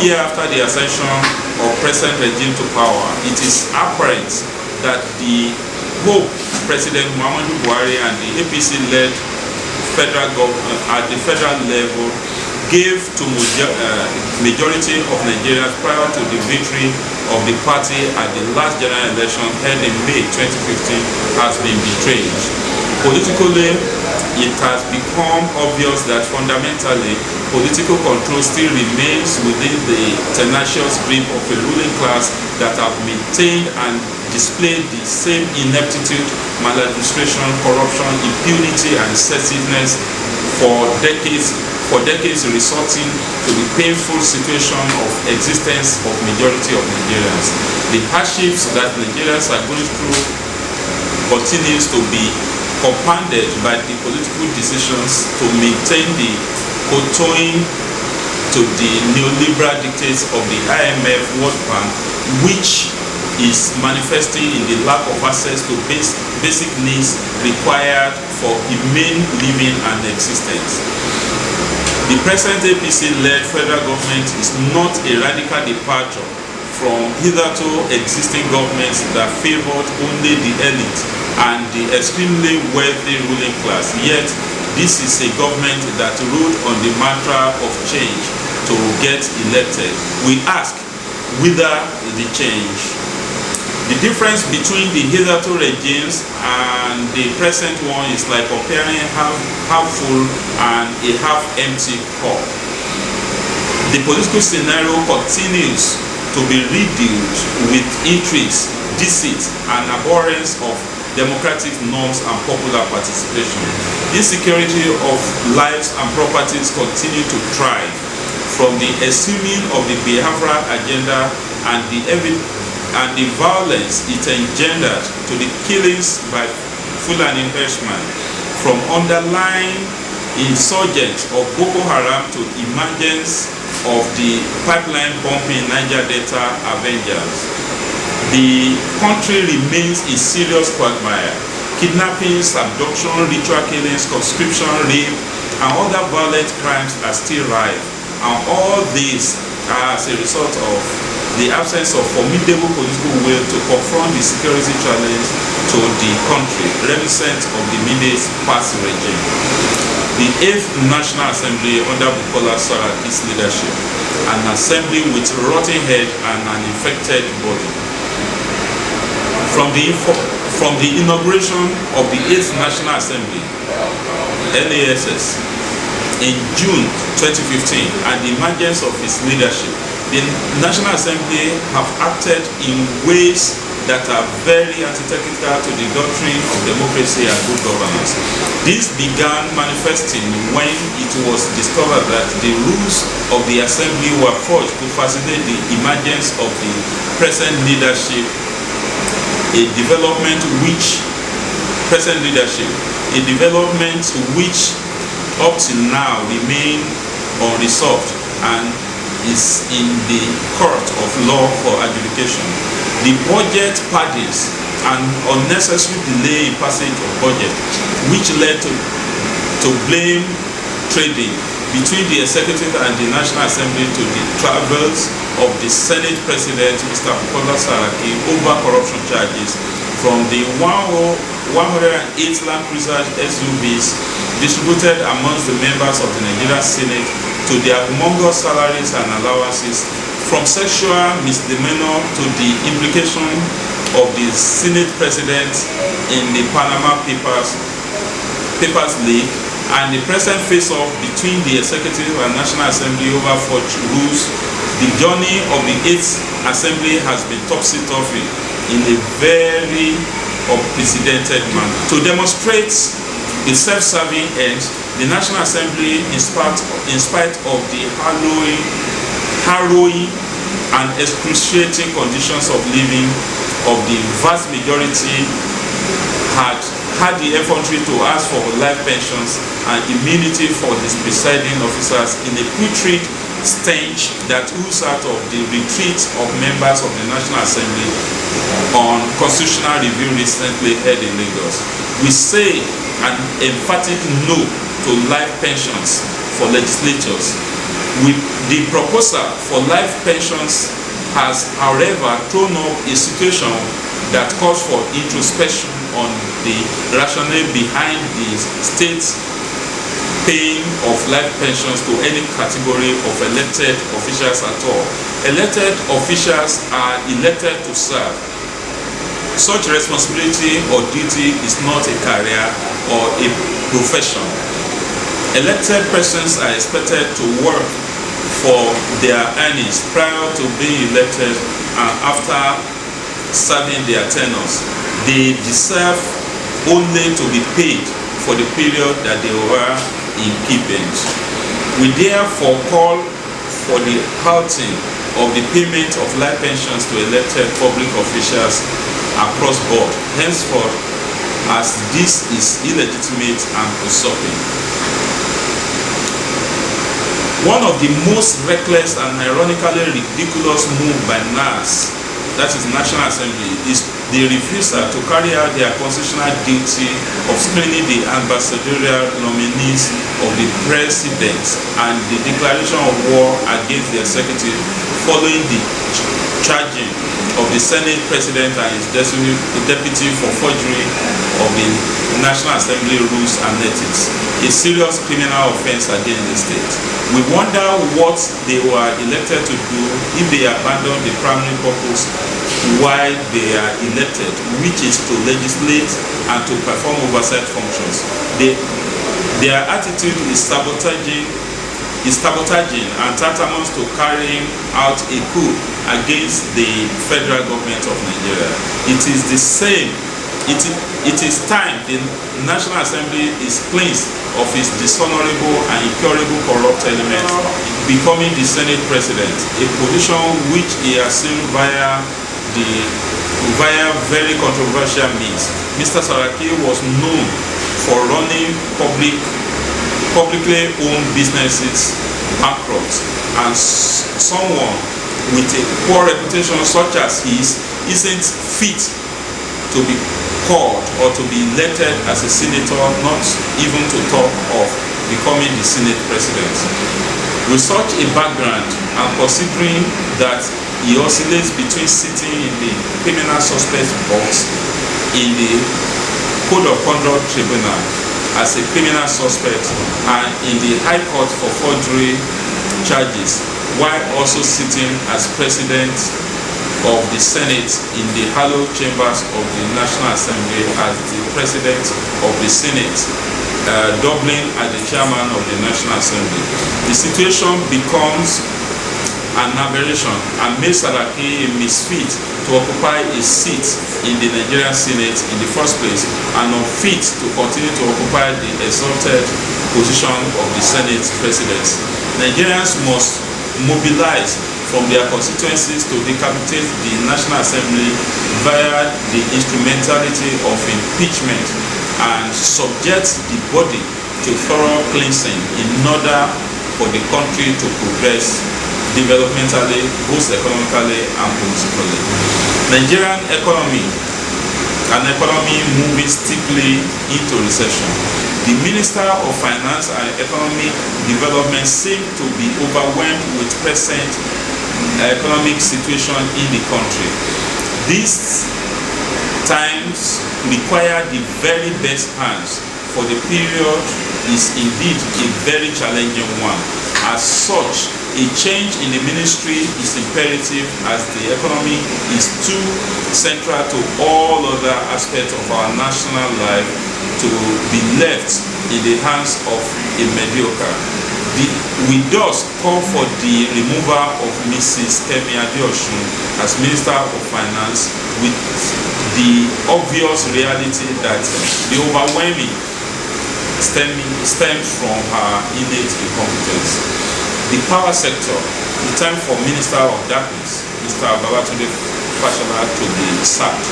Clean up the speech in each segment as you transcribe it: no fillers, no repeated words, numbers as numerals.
year after the ascension of present regime to power, it is apparent that the hope President Muhammadu Buhari and the APC-led federal government at the federal level gave to majority of Nigerians prior to the victory of the party at the last general election held in May 2015 has been betrayed. Politically, it has become obvious that fundamentally, political control still remains within the tenacious grip of a ruling class that have maintained and displayed the same ineptitude, maladministration, corruption, impunity, and excessiveness for decades, resulting to the painful situation of existence of majority of Nigerians. The hardships that Nigerians are going through continues to be compounded by the political decisions to maintain the kowtowing to the neoliberal dictates of the IMF, World Bank, which is manifesting in the lack of access to basic needs required for humane living and existence. The present APC-led federal government is not a radical departure from hitherto existing governments that favored only the elite and the extremely wealthy ruling class. Yet, this is a government that ruled on the mantra of change to get elected. We ask, whither the change? The difference between the hitherto regimes and the present one is like comparing half full and a half empty cup. The political scenario continues to be riddled with intrigues, deceit, and abhorrence of democratic norms and popular participation. Insecurity of lives and properties continue to thrive, from the assuming of the Biafra agenda and the violence it engendered to the killings by Fulani herdsmen, from underlying insurgents of Boko Haram to emergence of the pipeline bumping Niger Delta Avengers. The country remains in serious quagmire. Kidnappings, abduction, ritual killings, conscription, rape, and other violent crimes are still rife. And all this as a result of the absence of formidable political will to confront the security challenge to the country, reminiscent of the immediate past regime. The 8th National Assembly under Bukola Saraki's leadership, an assembly with rotting head and an infected body. From the inauguration of the 8th National Assembly, NASS, in June 2015 and the emergence of its leadership, the National Assembly have acted in ways that are very antithetical to the doctrine of democracy and good governance. This began manifesting when it was discovered that the rules of the Assembly were forged to facilitate the emergence of the present leadership, a development which up till now remain unresolved and is in the court of law for adjudication. The budget paddings and unnecessary delay in passage of budget, which led to blame trading between the executive and the National Assembly to the travels of the Senate President, Mr. Bukola Saraki, over corruption charges from the 108 Land Cruiser SUVs distributed amongst the members of the Nigerian Senate to their humongous salaries and allowances, from sexual misdemeanor to the implication of the Senate President in the Panama Papers leak, and the present face-off between the Executive and National Assembly over forged rules. The journey of the 8th Assembly has been topsy-turvy in a very unprecedented manner. To demonstrate the self-serving end, the National Assembly, in spite of the harrowing and excruciating conditions of living of the vast majority, had the effrontery to ask for life pensions and immunity for its presiding officers in a putrid stench that oozes out of the retreat of members of the National Assembly on constitutional review recently held in Lagos. We say an emphatic no to life pensions for legislators The proposal for life pensions has, however, thrown up a situation that calls for introspection on the rationale behind the state's paying of life pensions to any category of elected officials at all. Elected officials are elected to serve. Such responsibility or duty is not a career or a profession. Elected persons are expected to work for their earnings prior to being elected and after serving their tenures. They deserve only to be paid for the period that they were in keeping. We therefore call for the halting of the payment of life pensions to elected public officials across board, henceforth, as this is illegitimate and usurping. One of the most reckless and ironically ridiculous moves by NAS, that is National Assembly, is the refusal to carry out their constitutional duty of screening the ambassadorial nominees of the president and the declaration of war against the executive following the charging of the Senate President and his deputy for forgery of the National Assembly rules and ethics, a serious criminal offense against the state. We wonder what they were elected to do if they abandon the primary purpose why they are elected, which is to legislate and to perform oversight functions. Their attitude is sabotaging and tantamount to carrying out a coup against the federal government of Nigeria. It is the same. It is time the National Assembly is cleansed of its dishonorable and incurable corrupt elements, becoming the Senate President, a position which he assumed via very controversial means. Mr. Saraki was known for running publicly owned businesses bankrupt, and someone with a poor reputation such as his isn't fit to be called or to be elected as a senator, not even to talk of becoming the Senate President. With such a background, and considering that he oscillates between sitting in the criminal suspect box in the Code of Conduct Tribunal as a criminal suspect and in the High Court for forgery charges, while also sitting as President of the Senate in the hallowed chambers of the National Assembly as the President of the Senate, doubling as the Chairman of the National Assembly. The situation becomes an aberration and makes Saraki a misfit to occupy a seat in the Nigerian Senate in the first place, and unfit to continue to occupy the exalted position of the Senate President. Nigerians must mobilize from their constituencies to decapitate the National Assembly via the instrumentality of impeachment and subject the body to thorough cleansing in order for the country to progress developmentally, both economically and politically. Nigerian economy, an economy moving steeply into recession. The Minister of Finance and Economic Development seems to be overwhelmed with present economic situation in the country. These times require the very best hands, for the period is indeed a very challenging one. As such, a change in the ministry is imperative, as the economy is too central to all other aspects of our national life to be left in the hands of a mediocre. We thus call for the removal of Mrs. Kemi Adeoshun as Minister of Finance, with the obvious reality that the overwhelming stems from her innate incompetence. The power sector, the time for Minister of Darkness, Mr. Babatunde Fashola, to be sacked.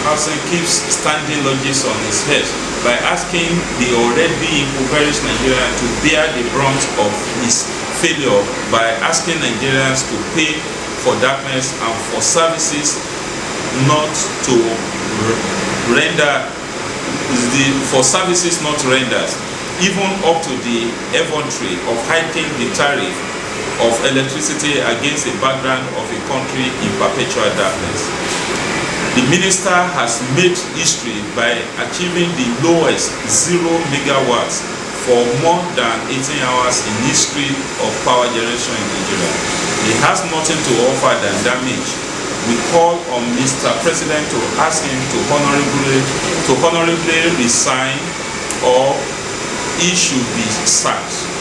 Housing keeps standing lodges on his head by asking the already impoverished Nigerians to bear the brunt of his failure, by asking Nigerians to pay for darkness and for services not to render, for services not rendered, even up to the effrontery of hiking the tariff of electricity against the background of a country in perpetual darkness. The minister has made history by achieving the lowest 0 megawatts for more than 18 hours in history of power generation in Nigeria. He has nothing to offer than damage. We call on Mr. President to ask him to honorably resign, or he should be sacked.